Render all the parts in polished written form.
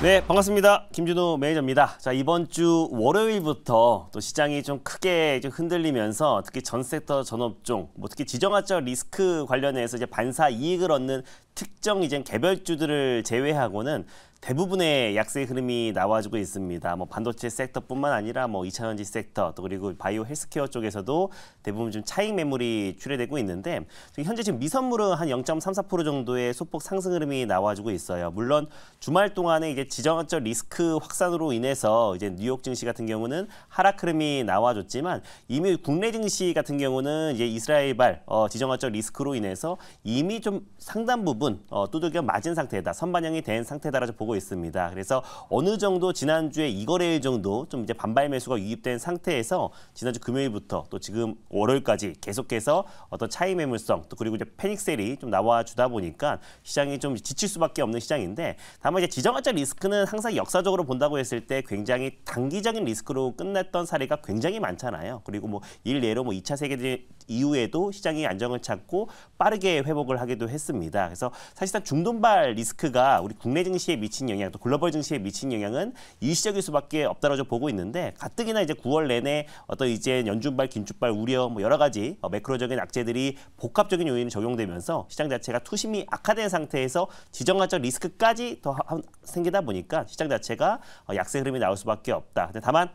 네, 반갑습니다. 김준호 매니저입니다. 자, 이번 주 월요일부터 또 시장이 좀 크게 좀 흔들리면서 특히 전 섹터, 전 업종, 특히 지정학적 리스크 관련해서 이제 반사 이익을 얻는 특정 이제 개별주들을 제외하고는 대부분의 약세 흐름이 나와주고 있습니다. 반도체 섹터뿐만 아니라 2차전지 섹터, 또 그리고 바이오 헬스케어 쪽에서도 대부분 좀 차익 매물이 출회되고 있는데 현재 지금 미선물은 한 0.34% 정도의 소폭 상승 흐름이 나와주고 있어요. 물론 주말 동안에 이제 지정학적 리스크 확산으로 인해서 이제 뉴욕 증시 같은 경우는 하락 흐름이 나와줬지만 이미 국내 증시 같은 경우는 이제 이스라엘발 지정학적 리스크로 인해서 이미 좀 상당 부분 두들겨 맞은 상태다, 선반영이 된 상태다라고 보고 있습니다. 그래서 어느 정도 지난주에 2거래일 정도 좀 이제 반발 매수가 유입된 상태에서 지난주 금요일부터 또 지금 월요일까지 계속해서 어떤 차익 매물성 또 그리고 이제 패닉셀이 좀 나와주다 보니까 시장이 좀 지칠 수밖에 없는 시장인데, 다만 이제 지정학적 리스크는 항상 역사적으로 본다고 했을 때 굉장히 단기적인 리스크로 끝냈던 사례가 굉장히 많잖아요. 그리고 일례로 2차 세계대전 이후에도 시장이 안정을 찾고 빠르게 회복을 하기도 했습니다. 그래서 사실상 중돈발 리스크가 우리 국내 증시에 미친 영향, 또 글로벌 증시에 미친 영향은 일시적일 수밖에 없다라고 보고 있는데, 가뜩이나 이제 9월 내내 어떤 이제 연준발, 긴축발 우려 여러 가지 매크로적인 악재들이 복합적인 요인이 적용되면서 시장 자체가 투심이 악화된 상태에서 지정학적 리스크까지 더 생기다 보니까 시장 자체가 약세 흐름이 나올 수밖에 없다. 근데 다만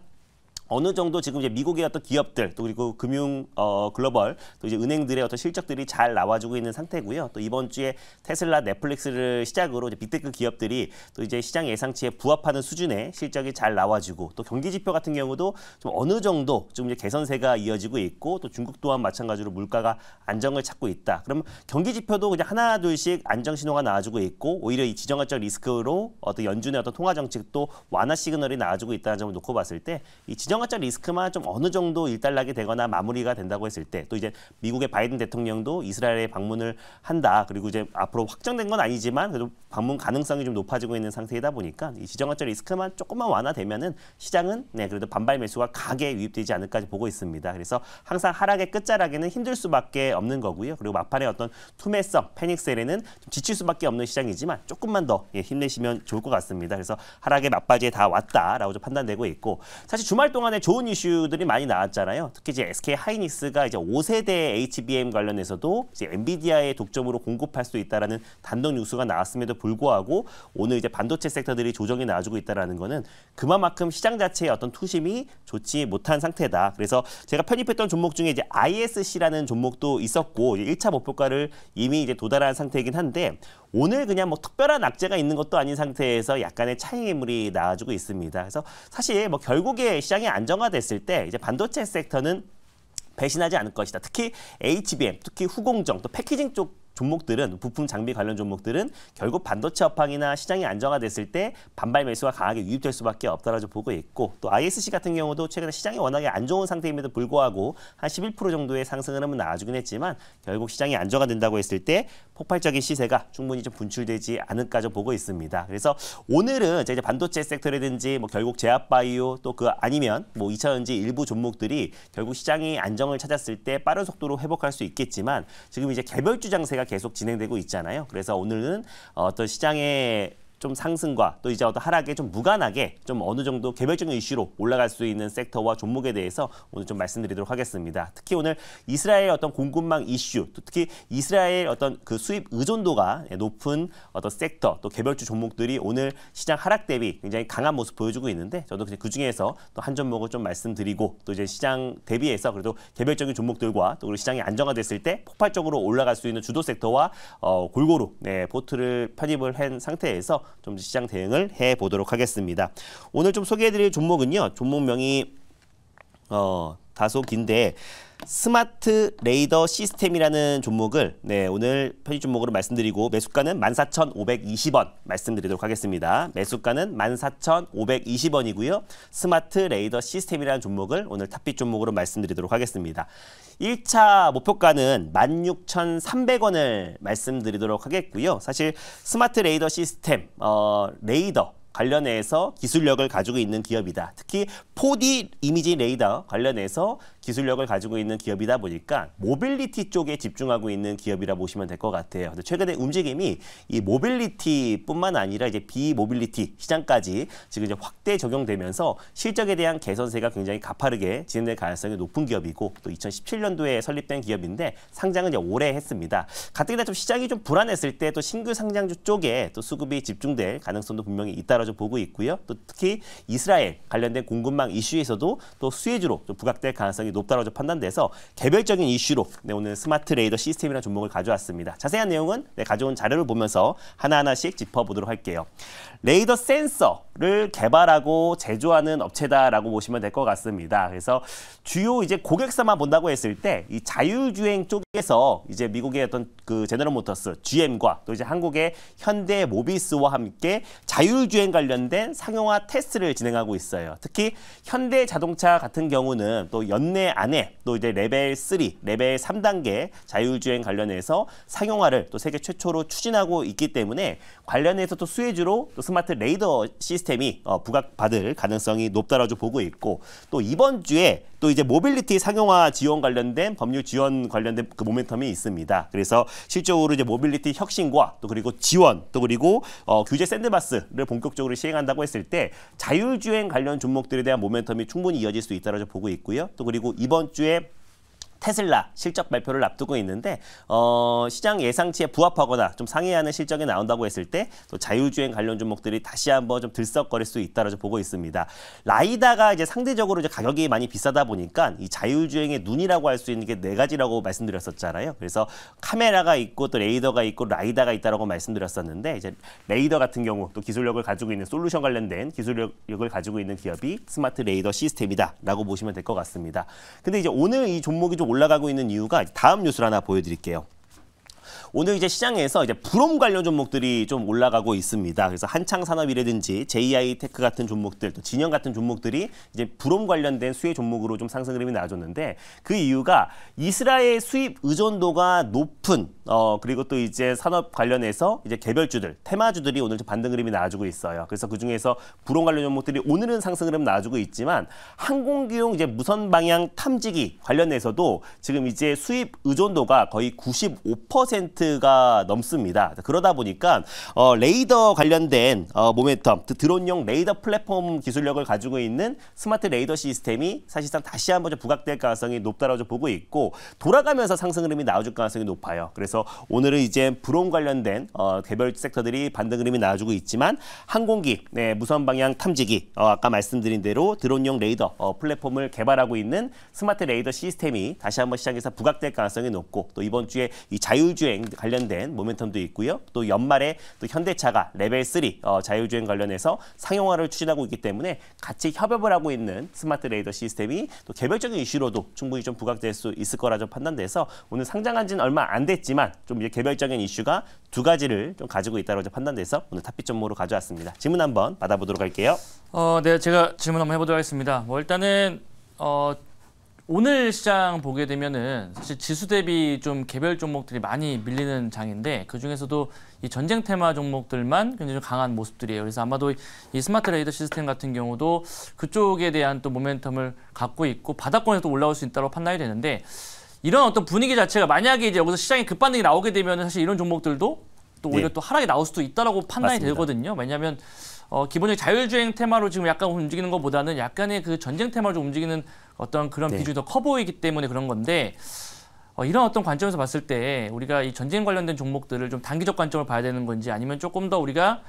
어느 정도 지금 이제 미국의 어떤 기업들 또 그리고 금융 글로벌 또 이제 은행들의 어떤 실적들이 잘 나와주고 있는 상태고요. 또 이번 주에 테슬라, 넷플릭스를 시작으로 이제 빅테크 기업들이 또 이제 시장 예상치에 부합하는 수준의 실적이 잘 나와주고, 또 경기 지표 같은 경우도 좀 어느 정도 좀 이제 개선세가 이어지고 있고, 또 중국 또한 마찬가지로 물가가 안정을 찾고 있다. 그럼 경기 지표도 그냥 하나 둘씩 안정 신호가 나와주고 있고, 오히려 이 지정학적 리스크로 어떤 연준의 어떤 통화 정책도 완화 시그널이 나와주고 있다는 점을 놓고 봤을 때 이 지정학적 리스크만 좀 어느 정도 일단락이 되거나 마무리가 된다고 했을 때, 또 이제 미국의 바이든 대통령도 이스라엘에 방문을 한다. 그리고 이제 앞으로 확정된 건 아니지만 그래도 방문 가능성이 좀 높아지고 있는 상태이다 보니까 이 지정학적 리스크만 조금만 완화되면은 시장은 그래도 반발 매수가 강하게 유입되지 않을까 보고 있습니다. 그래서 항상 하락의 끝자락에는 힘들 수밖에 없는 거고요. 그리고 막판에 어떤 투매성, 패닉셀에는 좀 지칠 수밖에 없는 시장이지만 조금만 더 힘내시면 좋을 것 같습니다. 그래서 하락의 막바지에 다 왔다라고 좀 판단되고 있고, 사실 주말 동안에 좋은 이슈들이 많이 나왔잖아요. 특히 이제 SK 하이닉스가 이제 5세대 HBM 관련해서도 이제 엔비디아의 독점으로 공급할 수 있다라는 단독 뉴스가 나왔음에도 불구하고 오늘 이제 반도체 섹터들이 조정이 나와주고 있다라는 거는 그만큼 시장 자체의 어떤 투심이 좋지 못한 상태다. 그래서 제가 편입했던 종목 중에 이제 ISC라는 종목도 있었고 1차 목표가를 이미 이제 도달한 상태이긴 한데, 오늘 그냥 특별한 악재가 있는 것도 아닌 상태에서 약간의 차익 매물이 나와주고 있습니다. 그래서 사실 결국에 시장이 안정화됐을 때 이제 반도체 섹터는 배신하지 않을 것이다. 특히 HBM, 특히 후공정, 또 패키징 쪽 종목들은, 부품 장비 관련 종목들은 결국 반도체 업황이나 시장이 안정화됐을 때 반발 매수가 강하게 유입될 수밖에 없다라고 보고 있고, 또 ISC 같은 경우도 최근에 시장이 워낙에 안 좋은 상태임에도 불구하고 한 11% 정도의 상승 흐름은 나와주긴 했지만 결국 시장이 안정화된다고 했을 때 폭발적인 시세가 충분히 좀 분출되지 않을까 좀 보고 있습니다. 그래서 오늘은 이제 반도체 섹터라든지 결국 제약바이오 또 그 아니면 2차전지 일부 종목들이 결국 시장이 안정을 찾았을 때 빠른 속도로 회복할 수 있겠지만 지금 이제 개별주 장세가 계속 진행되고 있잖아요. 그래서 오늘은 어떤 시장의 좀 상승과 또 이제 어떤 하락에 좀 무관하게 좀 어느 정도 개별적인 이슈로 올라갈 수 있는 섹터와 종목에 대해서 오늘 좀 말씀드리도록 하겠습니다. 특히 오늘 이스라엘 어떤 공급망 이슈, 또 특히 이스라엘 어떤 그 수입 의존도가 높은 어떤 섹터, 또 개별주 종목들이 오늘 시장 하락 대비 굉장히 강한 모습 보여주고 있는데, 저도 그 중에서 또 한 종목을 좀 말씀드리고, 또 이제 시장 대비해서 그래도 개별적인 종목들과 또 그리고 시장이 안정화됐을 때 폭발적으로 올라갈 수 있는 주도 섹터와 골고루 포트를 편입을 한 상태에서 좀 시장 대응을 해보도록 하겠습니다. 오늘 좀 소개해드릴 종목은요, 종목명이 다소 긴데 스마트 레이더 시스템이라는 종목을 오늘 편입 종목으로 말씀드리고, 매수가는 14,520원 말씀드리도록 하겠습니다. 매수가는 14,520원이고요. 스마트 레이더 시스템이라는 종목을 오늘 탑픽 종목으로 말씀드리도록 하겠습니다. 1차 목표가는 16,300원을 말씀드리도록 하겠고요. 사실 스마트 레이더 시스템, 레이더 관련해서 기술력을 가지고 있는 기업이다. 특히 4D 이미지 레이더 관련해서 기술력을 가지고 있는 기업이다 보니까 모빌리티 쪽에 집중하고 있는 기업이라 보시면 될 것 같아요. 근데 최근에 움직임이 이 모빌리티뿐만 아니라 이제 비모빌리티 시장까지 지금 이제 확대 적용되면서 실적에 대한 개선세가 굉장히 가파르게 진행될 가능성이 높은 기업이고 또 2017년도에 설립된 기업인데 상장은 이제 올해 했습니다. 가뜩이나 좀 시장이 좀 불안했을 때 또 신규 상장주 쪽에 또 수급이 집중될 가능성도 분명히 있다라고 보고 있고요. 또 특히 이스라엘 관련된 공급망 이슈에서도 또 수혜주로 좀 부각될 가능성이 높다고 판단돼서 개별적인 이슈로 오늘 스마트 레이더 시스템이라는 종목을 가져왔습니다. 자세한 내용은 가져온 자료를 보면서 하나하나씩 짚어보도록 할게요. 레이더 센서를 개발하고 제조하는 업체다라고 보시면 될 것 같습니다. 그래서 주요 이제 고객사만 본다고 했을 때 이 자율주행 쪽에서 이제 미국의 어떤 그 제너럴 모터스, GM과 또 이제 한국의 현대 모비스와 함께 자율주행 관련된 상용화 테스트를 진행하고 있어요. 특히 현대 자동차 같은 경우는 또 연내 안에 또 이제 레벨 3, 레벨 3단계 자율주행 관련해서 상용화를 또 세계 최초로 추진하고 있기 때문에 관련해서 또 수혜주로 또 스마트 레이더 시스템이 부각받을 가능성이 높다라고 보고 있고 또 이번 주에 또 이제 모빌리티 상용화 지원 관련된 법률 지원 관련된 그 모멘텀이 있습니다. 그래서 실적으로 이제 모빌리티 혁신과 또 그리고 지원 또 그리고 규제 샌드박스를 본격적으로 시행한다고 했을 때 자율주행 관련 종목들에 대한 모멘텀이 충분히 이어질 수 있다고 보고 있고요. 또 그리고 이번 주에 테슬라 실적 발표를 앞두고 있는데 시장 예상치에 부합하거나 좀 상회하는 실적이 나온다고 했을 때 또 자율주행 관련 종목들이 다시 한번 좀 들썩거릴 수 있다라고 보고 있습니다. 라이다가 이제 상대적으로 이제 가격이 많이 비싸다 보니까 이 자율주행의 눈이라고 할 수 있는 게 네 가지라고 말씀드렸었잖아요. 그래서 카메라가 있고 또 레이더가 있고 라이다가 있다라고 말씀드렸었는데 이제 레이더 같은 경우 또 기술력을 가지고 있는 솔루션 관련된 기술력을 가지고 있는 기업이 스마트 레이더 시스템이다라고 보시면 될 것 같습니다. 근데 이제 오늘 이 종목이 좀 올라가고 있는 이유가 다음 뉴스를 하나 보여드릴게요. 오늘 이제 시장에서 이제 브롬 관련 종목들이 좀 올라가고 있습니다. 그래서 한창산업이라든지 JI테크 같은 종목들, 또 진영 같은 종목들이 이제 브롬 관련된 수혜 종목으로 좀 상승 흐름이 나와줬는데 그 이유가 이스라엘 수입 의존도가 높은 그리고 또 이제 산업 관련해서 이제 개별주들, 테마주들이 오늘 좀 반등 흐름이 나와주고 있어요. 그래서 그 중에서 브롬 관련 종목들이 오늘은 상승 흐름 나와주고 있지만 항공기용 이제 무선 방향 탐지기 관련해서도 지금 이제 수입 의존도가 거의 95%가 넘습니다. 그러다 보니까 레이더 관련된 모멘텀, 드론용 레이더 플랫폼 기술력을 가지고 있는 스마트 레이더 시스템이 사실상 다시 한번 좀 부각될 가능성이 높다라고 보고 있고 돌아가면서 상승 흐름이 나와줄 가능성이 높아요. 그래서 오늘은 이제 브롬 관련된 개별 섹터들이 반등 흐름이 나와주고 있지만 항공기, 무선 방향 탐지기, 아까 말씀드린 대로 드론용 레이더 플랫폼을 개발하고 있는 스마트 레이더 시스템이 다시 한번 시장에서 부각될 가능성이 높고 또 이번 주에 이 자율주행 관련된 모멘텀도 있고요. 또 연말에 또 현대차가 레벨 3 자율주행 관련해서 상용화를 추진하고 있기 때문에 같이 협업을 하고 있는 스마트 레이더 시스템이 또 개별적인 이슈로도 충분히 좀 부각될 수 있을 거라 좀 판단돼서 오늘 상장한 지는 얼마 안 됐지만 좀 이제 개별적인 이슈가 두 가지를 좀 가지고 있다고 판단돼서 오늘 탑픽 종목으로 가져왔습니다. 질문 한번 받아보도록 할게요. 네, 제가 질문 한번 해보도록 하겠습니다. 일단은 오늘 시장 보게 되면은 사실 지수 대비 좀 개별 종목들이 많이 밀리는 장인데 그 중에서도 이 전쟁 테마 종목들만 굉장히 좀 강한 모습들이에요. 그래서 아마도 이 스마트 레이더 시스템 같은 경우도 그쪽에 대한 또 모멘텀을 갖고 있고 바닥권에서 또 올라올 수 있다고 판단이 되는데 이런 어떤 분위기 자체가 만약에 이제 여기서 시장에 급반등이 나오게 되면 사실 이런 종목들도 또 오히려 또 하락이 나올 수도 있다라고 판단이 맞습니다. 되거든요. 왜냐하면 기본적인 자율주행 테마로 지금 약간 움직이는 것보다는 약간의 그 전쟁 테마로 좀 움직이는 어떤 그런 비중이 더 커 보이기 때문에 그런 건데 이런 어떤 관점에서 봤을 때 우리가 이 전쟁 관련된 종목들을 좀 단기적 관점을 봐야 되는 건지 아니면 조금 더 우리가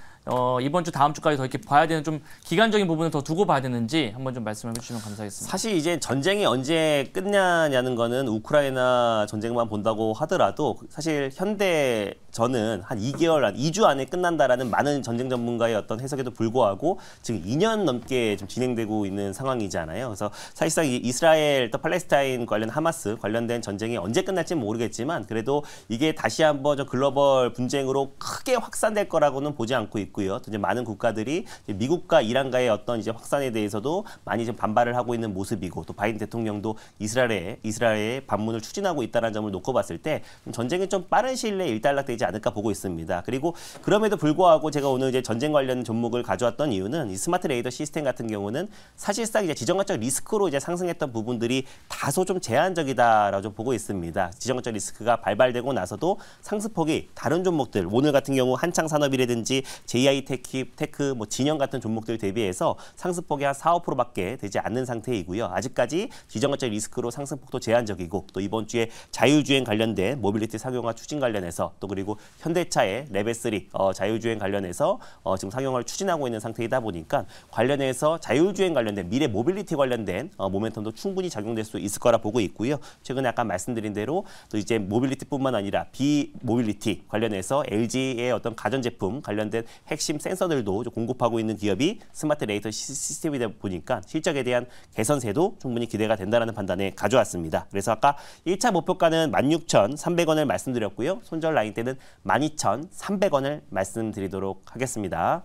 이번 주 다음 주까지 더 이렇게 봐야 되는 좀 기간적인 부분을 더 두고 봐야 되는지 한번 좀 말씀해 주시면 감사하겠습니다. 사실 이제 전쟁이 언제 끝나냐는 거는 우크라이나 전쟁만 본다고 하더라도 사실 현대전은 한 2개월, 한 2주 안에 끝난다라는 많은 전쟁 전문가의 어떤 해석에도 불구하고 지금 2년 넘게 좀 진행되고 있는 상황이잖아요. 그래서 사실상 이스라엘 또 팔레스타인 관련 하마스 관련된 전쟁이 언제 끝날지는 모르겠지만 그래도 이게 다시 한번 좀 글로벌 분쟁으로 크게 확산될 거라고는 보지 않고 있고 있고요. 또 이제 많은 국가들이 이제 미국과 이란과의 어떤 이제 확산에 대해서도 많이 좀 반발을 하고 있는 모습이고 또 바이든 대통령도 이스라엘의 방문을 추진하고 있다는 점을 놓고 봤을 때 전쟁이 좀 빠른 시일 내에 일단락되지 않을까 보고 있습니다. 그리고 그럼에도 불구하고 제가 오늘 이제 전쟁 관련 종목을 가져왔던 이유는 이 스마트 레이더 시스템 같은 경우는 사실상 이제 지정학적 리스크로 이제 상승했던 부분들이 다소 좀 제한적이다라고 좀 보고 있습니다. 지정학적 리스크가 발발되고 나서도 상승폭이 다른 종목들 오늘 같은 경우 한창산업이라든지 JI 테크, 뭐 진영 같은 종목들 대비해서 상승폭이 한 4, 5%밖에 되지 않는 상태이고요. 아직까지 지정학적 리스크로 상승폭도 제한적이고 또 이번 주에 자율주행 관련된 모빌리티 상용화 추진 관련해서 또 그리고 현대차의 레벨 3 자율주행 관련해서 지금 상용화를 추진하고 있는 상태이다 보니까 관련해서 자율주행 관련된 미래 모빌리티 관련된 모멘텀도 충분히 작용될 수 있을 거라 보고 있고요. 최근에 아까 말씀드린 대로 또 이제 모빌리티뿐만 아니라 비모빌리티 관련해서 LG의 어떤 가전제품 관련된 핵심 센서들도 공급하고 있는 기업이 스마트 레이더 시스템이다 보니까 실적에 대한 개선세도 충분히 기대가 된다는 판단에 가져왔습니다. 그래서 아까 1차 목표가는 16,300원을 말씀드렸고요. 손절 라인 때는 12,300원을 말씀드리도록 하겠습니다.